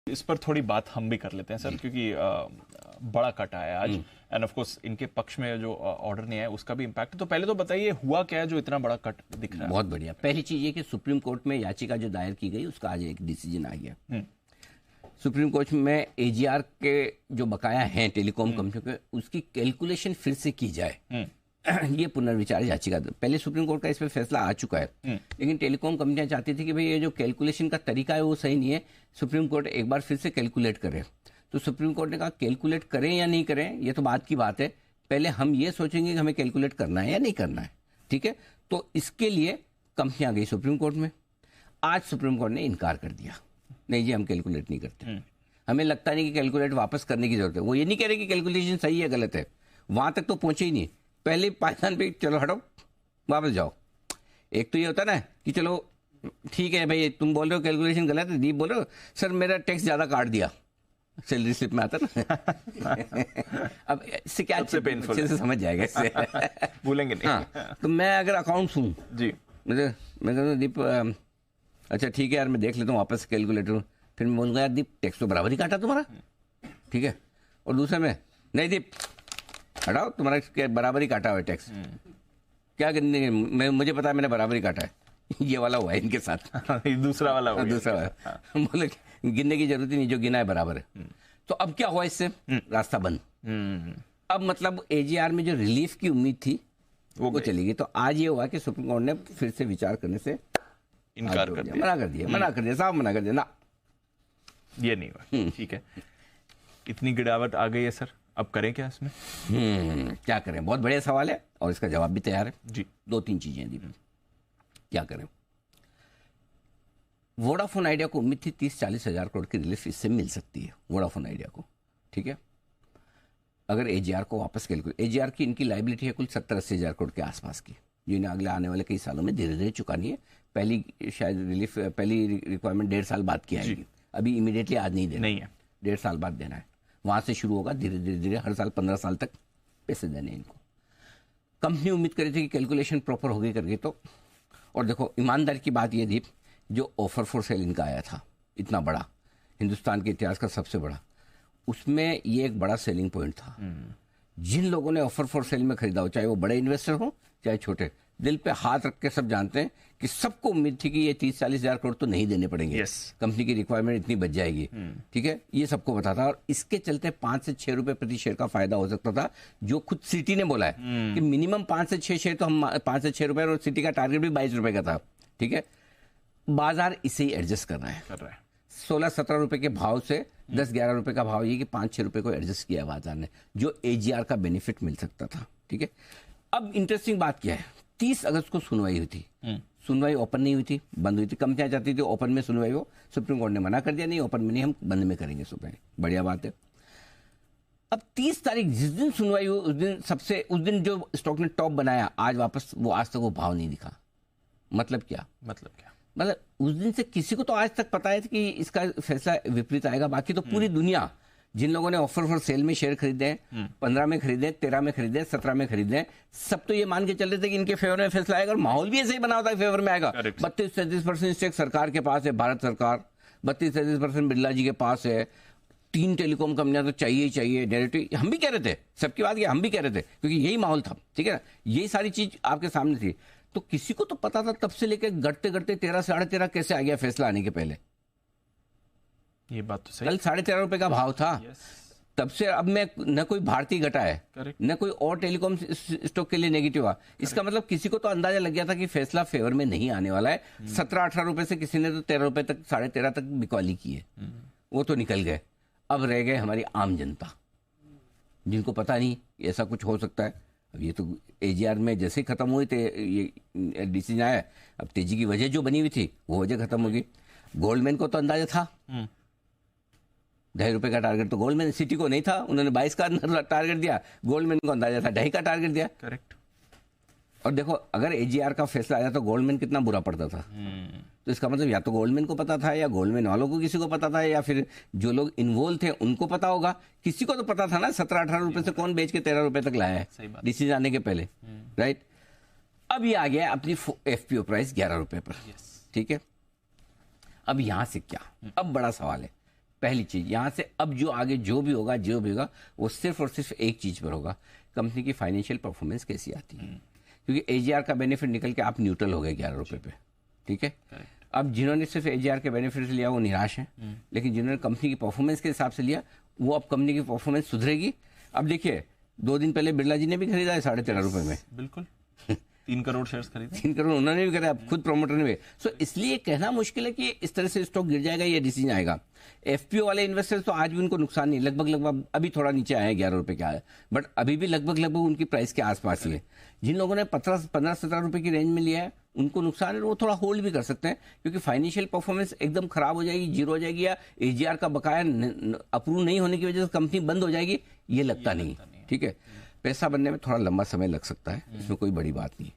इस पर थोड़ी बात हम भी कर लेते हैं सर, क्योंकि बड़ा कट आया आज एंड ऑफ कोर्स इनके पक्ष में जो ऑर्डर नहीं आया उसका भी इम्पैक्ट है। तो पहले तो बताइए हुआ क्या है जो इतना बड़ा कट दिख रहा है। बहुत बढ़िया। पहली चीज ये कि सुप्रीम कोर्ट में याचिका जो दायर की गई उसका आज एक डिसीजन आ गया। सुप्रीम कोर्ट में एजीआर के जो बकाया हैं टेलीकॉम कंपनियों के, उसकी कैलकुलेशन फिर से की जाए। ये पुनर्विचार याचिका, पहले सुप्रीम कोर्ट का इस पर फैसला आ चुका है, लेकिन टेलीकॉम कंपनियां चाहती थी कि भाई ये जो कैलकुलेशन का तरीका है वो सही नहीं है, सुप्रीम कोर्ट एक बार फिर से कैलकुलेट करे। तो सुप्रीम कोर्ट ने कहा कैलकुलेट करें या नहीं करें ये तो बात की बात है, पहले हम ये सोचेंगे कि हमें कैलकुलेट करना है या नहीं करना है। ठीक है, तो इसके लिए कंपनियां गई सुप्रीम कोर्ट में। आज सुप्रीम कोर्ट ने इनकार कर दिया, नहीं जी हम कैलकुलेट नहीं करते, हमें लगता नहीं कि कैलकुलेट वापस करने की जरूरत है। वो ये नहीं कह रहे कि कैलकुलेशन सही है गलत है, वहां तक तो पहुंचे ही नहीं। पहले पाकिस्तान पे चलो हटो वापस जाओ। एक तो ये होता ना कि चलो ठीक है भाई तुम बोल रहे हो कैलकुलेशन गलत है, दीप बोल रहे हो सर मेरा टैक्स ज्यादा काट दिया, सैलरी स्लिप में आता ना। अब इससे क्या अच्छे से समझ जाएगा इससे। भूलेंगे नहीं। हाँ, तो मैं अगर अकाउंट्स हूँ जी, मैं कहता हूँ दीप अच्छा ठीक है यार मैं देख लेता हूँ वापस कैलकुलेटर, फिर मैं बोलूँगा यार दीप टैक्स तो बराबर ही काटा तुम्हारा, ठीक है। और दूसरे में नहीं दीप हटाओ तुम्हारा बराबर ही काटा हुआ है टैक्स, क्या करने मुझे पता है मैंने बराबर ही काटा है। ये वाला हुआ है इनके साथ। दूसरा वाला हुआ। दूसरा वाला बोले गिनने की जरूरत ही नहीं, जो गिना है बराबर है। तो अब क्या हुआ इससे, रास्ता बंद। अब मतलब एजीआर में जो रिलीफ की उम्मीद थी वो चली गई। तो आज ये हुआ कि सुप्रीम कोर्ट ने फिर से विचार करने से इनकार कर दिया, मना कर दिया, साफ मना कर दिया ना, ये नहीं हुआ। ठीक है, इतनी गिरावट आ गई है सर, अब करें क्या इसमें? क्या करें, बहुत बढ़िया सवाल है और इसका जवाब भी तैयार है जी। 2-3 चीजें दी। क्या करें, वोडाफोन आइडिया को उम्मीद थी 30-40 हजार करोड़ की रिलीफ इससे मिल सकती है वोडाफोन आइडिया को, ठीक है। अगर एजीआर को वापस कैलकुलेट, एजीआर की इनकी लाइबिलिटी है कुल 70-80 हजार करोड़ के आसपास की, जो इन्हें अगले आने वाले कई सालों में धीरे धीरे चुकानी है। पहली शायद रिलीफ, पहली रिक्वायरमेंट 1.5 साल बाद की आएगी, अभी इमीडिएटली आज नहीं देना, नहीं है, 1.5 साल बाद देना है। वहां से शुरू होगा, धीरे धीरे धीरे हर साल 15 साल तक पैसे देने इनको। कंपनी उम्मीद कर रही थी कि कैलकुलेशन प्रॉपर होगी करके। तो और देखो ईमानदारी की बात ये थी, जो ऑफर फॉर सेल इनका आया था इतना बड़ा, हिंदुस्तान के इतिहास का सबसे बड़ा, उसमें ये एक बड़ा सेलिंग पॉइंट था। जिन लोगों ने ऑफर फॉर सेल में खरीदा हो, चाहे वो बड़े इन्वेस्टर हो चाहे छोटे, दिल पे हाथ रख के सब जानते हैं कि सबको उम्मीद थी कि ये 30-40 हजार करोड़ तो नहीं देने पड़ेंगे। कंपनी की रिक्वायरमेंट इतनी बच जाएगी, ठीक है, ये सबको पता था। और इसके चलते 5 से 6 रुपए प्रति शेयर का फायदा हो सकता था, जो खुद सिटी ने बोला है कि मिनिमम 5 से 6 शेयर तो हम 5 से 6 रुपए, और सिटी का टारगेट भी 22 रुपए का था, ठीक है। बाजार इसे ही एडजस्ट कर रहा है 16-17 रुपए के भाव से 10-11 रुपए का भाव, ये कि 5-6 रुपए को एडजस्ट किया बाजार ने, जो एजीआर का बेनिफिट मिल सकता था, ठीक है। अब इंटरेस्टिंग बात क्या है, 30 अगस्त को सुनवाई हुई थी, सुनवाई ओपन नहीं हुई थी, बंद हुई थी। कंपनियां चाहती थी ओपन में सुनवाई हो, सुप्रीम कोर्ट ने मना कर दिया, नहीं ओपन में नहीं, हम बंद में करेंगे सुनवाई। बढ़िया बात है। अब 30 तारीख जिस दिन सुनवाई हुई उस दिन जो स्टॉक ने टॉप बनाया, आज वापस वो आज तक वो भाव नहीं दिखा। मतलब क्या, मतलब उस दिन से किसी को तो आज तक पता है कि इसका फैसला विपरीत आएगा। बाकी तो पूरी दुनिया, जिन लोगों ने ऑफर फॉर सेल में शेयर खरीदे हैं, 15 में खरीदे, 13 में खरीदे, 17 में खरीदे, सब तो ये मान के चल रहे थे कि इनके फेवर में फैसला आएगा, और माहौल भी ऐसे ही बना होता है फेवर में आएगा। 32-33% स्टेक सरकार के पास है, भारत सरकार 32-33% बिरला जी के पास है, 3 टेलीकॉम कंपनियां तो चाहिए ही चाहिए। डायरेक्टली हम भी कह रहे थे, सबकी बात ये हम भी कह रहे थे, क्योंकि यही माहौल था, ठीक है ना, यही सारी चीज आपके सामने थी। तो किसी को तो पता था तब से लेकर घटते घटते 13-13.5 कैसे आ गया फैसला आने के पहले। ये बात तो सही। कल 13.5 रुपए का भाव था, तब से अब में न कोई भारतीय घटा है, न कोई और टेलीकॉम स्टॉक के लिए नेगेटिव हुआ। इसका मतलब किसी को तो अंदाजा लग गया था कि फैसला फेवर में नहीं आने वाला है। 17-18 रुपए से किसी ने तो 13 रुपए तक, 13.5 तक बिकवाली की है, वो तो निकल गए। अब रह गए हमारी आम जनता, जिनको पता नहीं ऐसा कुछ हो सकता है। अब ये तो एजीआर में जैसे ही खत्म हुई थे, ये डिसीजन आया, अब तेजी की वजह जो बनी हुई थी वो वजह खत्म होगी। गोल्डमैन को तो अंदाजा था, 2.5 रुपए का टारगेट तो गोल्डमैन, सिटी को नहीं था, उन्होंने 22 का टारगेट दिया, गोल्डमैन को अंदाजा था 2.5 का टारगेट दिया। करेक्ट। और देखो अगर एजीआर का फैसला आया तो गोल्डमैन कितना बुरा पड़ता था। तो इसका मतलब या तो गोल्डमैन को पता था, या गोल्डमैन वालों को किसी को पता था, या फिर जो लोग इन्वॉल्व थे उनको पता होगा। किसी को तो पता था ना, 17-18 रुपए से कौन बेच के 13 रुपए तक लाया है डिसीजन आने के पहले, राइट। अब ये आ गया अपनी एफपीओ प्राइस 11 रुपए पर, ठीक है। अब यहां से क्या, अब बड़ा सवाल है। पहली चीज यहाँ से अब जो आगे जो भी होगा वो सिर्फ और सिर्फ एक चीज पर होगा, कंपनी की फाइनेंशियल परफॉर्मेंस कैसी आती है। क्योंकि एजीआर का बेनिफिट निकल के आप न्यूट्रल हो गए 11 रुपए पे, ठीक है। अब जिन्होंने सिर्फ एजीआर के बेनिफिट लिया वो निराश है, लेकिन जिन्होंने कंपनी की परफॉर्मेंस के हिसाब से लिया वो अब कंपनी की परफॉर्मेंस सुधरेगी। अब देखिए 2 दिन पहले बिरला जी ने भी खरीदा है 13.5 रुपए में, बिल्कुल 3 करोड़ शेयर्स खरीदे, 3 करोड़ उन्होंने भी खरीदा, खुद प्रमोटर ने भी। सो इसलिए कहना मुश्किल है कि इस तरह से स्टॉक गिर जाएगा, ये डिसीजन आएगा। एफपीओ वाले इन्वेस्टर्स तो आज भी उनको नुकसान नहीं, लगभग अभी थोड़ा नीचे आया है 11 रुपए का है, बट अभी भी लगभग उनकी प्राइस के आसपास ही है। जिन लोगों ने 15-17 रुपए की रेंज में लिया है उनको नुकसान है, वो थोड़ा होल्ड भी कर सकते हैं, क्योंकि फाइनेंशियल परफॉर्मेंस एकदम खराब हो जाएगी, जीरो हो जाएगी, या एजीआर का बकाया अप्रूव नहीं होने की वजह से कंपनी बंद हो जाएगी, ये लगता नहीं, ठीक है। पैसा बनने में थोड़ा लंबा समय लग सकता है, इसमें कोई बड़ी बात नहीं।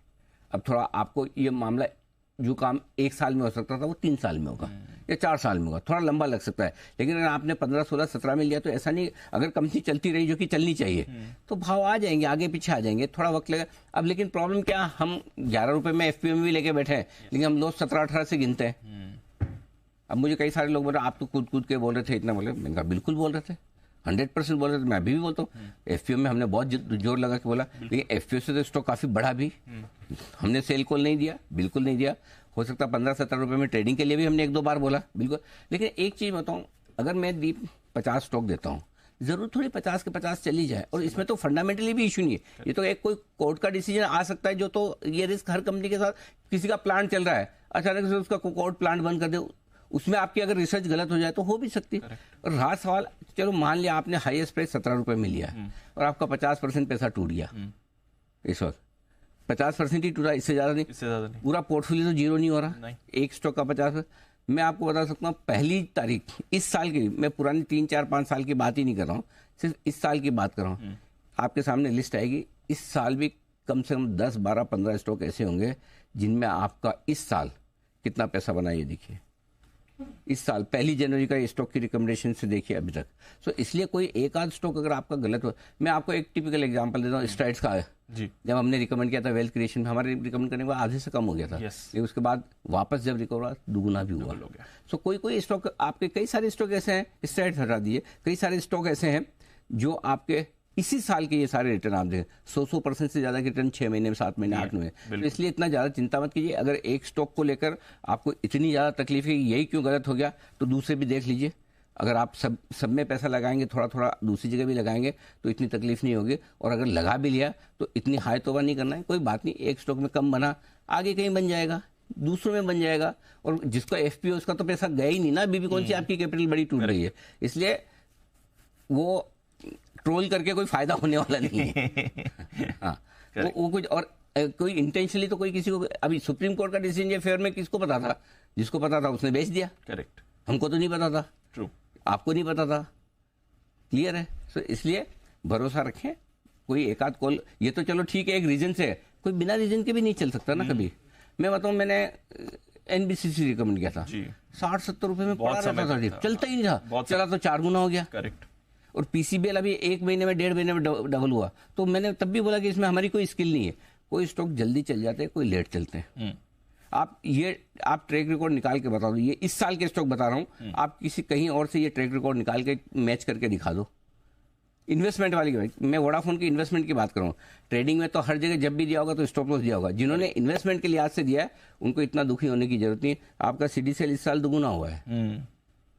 अब थोड़ा आपको ये मामला, जो काम 1 साल में हो सकता था वो 3 साल में होगा या 4 साल में होगा, थोड़ा लंबा लग सकता है। लेकिन अगर आपने 15, 16, 17 में लिया तो ऐसा नहीं, अगर कंपनी चलती रही जो कि चलनी चाहिए तो भाव आ जाएंगे, आगे पीछे आ जाएंगे, थोड़ा वक्त लगेगा। अब लेकिन प्रॉब्लम क्या, हम 11 रुपए में एफपीओ में भी लेके बैठे हैं, लेकिन हम लोग 17-18 से गिनते हैं। अब मुझे कई सारे लोग बोले आप तो कूद के बोल रहे थे इतना, बोले मैंने कहा बिल्कुल बोल रहे थे, 100% बोल रहे थे, मैं अभी भी बोलता हूँ। एफपीओ में हमने बहुत जोर लगा के बोला, लेकिन एफपीओ से तो स्टॉक काफी बढ़ा भी, हमने सेल कॉल नहीं दिया, बिल्कुल नहीं दिया। हो सकता है 15-17 रुपए में ट्रेडिंग के लिए भी हमने 1-2 बार बोला, बिल्कुल। लेकिन एक चीज बताऊं, अगर मैं दीप 50 स्टॉक देता हूं, जरूर थोड़ी 50 के 50 चली जाए, और इसमें तो फंडामेंटली भी इशू नहीं है, ये तो एक कोई कोर्ट का डिसीजन आ सकता है, जो तो ये रिस्क हर कंपनी के साथ, किसी का प्लांट चल रहा है अचानक से उसका कोर्ट प्लांट बंद कर दे, उसमें आपकी अगर रिसर्च गलत हो जाए तो हो भी सकती है। और रहा सवाल, चलो मान लिया आपने हाईएस्ट प्राइस 17 रुपए में लिया और आपका 50% पैसा टूट गया, इस वक्त 50% ही टूटा, इससे ज्यादा नहीं। पूरा पोर्टफोलियो तो जीरो नहीं हो रहा, एक स्टॉक का 50। मैं आपको बता सकता हूँ, पहली तारीख इस साल की, मैं पुरानी 3, 4, 5 साल की बात ही नहीं कर रहा हूँ, सिर्फ इस साल की बात कर रहा हूँ। आपके सामने लिस्ट आएगी, इस साल भी कम से कम 10, 12, 15 स्टॉक ऐसे होंगे जिनमें आपका इस साल कितना पैसा बना, ये देखिए। इस साल 1 जनवरी का स्टॉक की रिकमेंडेशन से देखिए अभी तक। सो इसलिए कोई एक आध स्टॉक अगर आपका गलत हो, मैं आपको एक टिपिकल एग्जांपल देता हूँ, स्ट्राइड्स का है जी। जब हमने रिकमेंड किया था वेल्थ क्रिएशन में, हमारे रिकमेंड करने के बाद आधे से कम हो गया था, लेकिन उसके बाद वापस जब रिकवर हुआ दुगुना भी हुआ। सो कोई स्टॉक, आपके कई सारे स्टॉक ऐसे हैं, स्ट्राइड्स हटा दिए, कई सारे स्टॉक ऐसे हैं जो आपके इसी साल के ये सारे रिटर्न आप देखें, 100% से ज्यादा के रिटर्न 6 महीने में, 7 महीने, 8 महीने। तो इसलिए इतना ज्यादा चिंता मत कीजिए। अगर एक स्टॉक को लेकर आपको इतनी ज्यादा तकलीफ है यही क्यों गलत हो गया, तो दूसरे भी देख लीजिए। अगर आप सब में पैसा लगाएंगे, थोड़ा थोड़ा दूसरी जगह भी लगाएंगे तो इतनी तकलीफ नहीं होगी। और अगर लगा भी लिया तो इतनी हाई तोबा नहीं करना है, कोई बात नहीं, एक स्टॉक में कम बना, आगे कहीं बन जाएगा, दूसरों में बन जाएगा। और जिसका एफपीओ उसका तो पैसा गया ही नहीं ना, अभी भी कौन सी आपकी कैपिटल बड़ी टूट रही है, इसलिए वो ट्रोल करके कोई फायदा होने वाला नहीं है। हाँ, वो कुछ और कोई इंटेंशनली तो कोई किसी को, अभी सुप्रीम कोर्ट का डिसीजन ये फेयर में किसको पता था, जिसको पता था उसने बेच दिया, करेक्ट। हमको तो नहीं पता था, ट्रू, आपको नहीं पता था, क्लियर है। सो इसलिए भरोसा रखें, कोई एक आध कॉल, ये तो चलो ठीक है एक रीजन से, कोई बिना रीजन के भी नहीं चल सकता ना कभी। मैं बताऊं, मैंने एनबीसीसी रिकमेंड किया था, 60-70 रुपए में पड़ा रहता था, चलता ही नहीं था, चला तो 4 गुना हो गया, करेक्ट। और पीसीबीएल अभी 1 महीने में, 1.5 महीने में डबल हुआ, तो मैंने तब भी बोला कि इसमें हमारी कोई स्किल नहीं है। कोई स्टॉक जल्दी चल जाते हैं, कोई लेट चलते हैं। आप ट्रैक रिकॉर्ड निकाल के बता दो, ये इस साल के स्टॉक बता रहा हूं, आप किसी कहीं और से ये ट्रैक रिकॉर्ड निकाल के मैच करके दिखा दो। इन्वेस्टमेंट वाली मैं वोडाफोन की इन्वेस्टमेंट की बात कर रहा हूँ, ट्रेडिंग में तो हर जगह जब भी दिया होगा तो स्टॉप लॉस दिया होगा। जिन्होंने इन्वेस्टमेंट के लिहाज से दिया है उनको इतना दुखी होने की जरूरत नहीं है। आपका सीडीसीएल इस साल दुगुना हुआ है,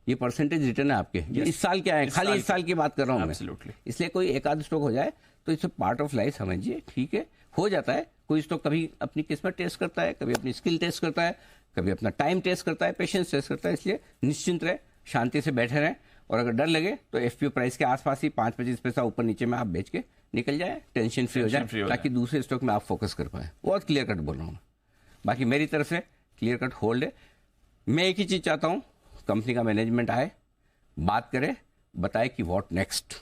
ये परसेंटेज रिटर्न है आपके, इस साल क्या है, खाली इस साल की बात कर रहा हूँ मैं। इसलिए कोई एक आध स्टॉक हो जाए तो इट्स पार्ट ऑफ लाइफ समझिए, ठीक है, हो जाता है। कोई स्टॉक कभी अपनी किस्मत टेस्ट करता है, कभी अपनी स्किल टेस्ट करता है, कभी अपना टाइम टेस्ट करता है, पेशेंस टेस्ट करता है। इसलिए निश्चिंत रहे, शांति से बैठे रहें, और अगर डर लगे तो एफपीओ प्राइस के आसपास ही 5-25 पैसा ऊपर नीचे में आप बेच के निकल जाए, टेंशन फ्री हो जाए, ताकि दूसरे स्टॉक में आप फोकस कर पाए। बहुत क्लियर कट बोल रहा हूँ, बाकी मेरी तरफ से क्लियर कट होल्ड है। मैं एक ही चीज चाहता हूँ, कंपनी का मैनेजमेंट आए, बात करे, बताए कि व्हाट नेक्स्ट।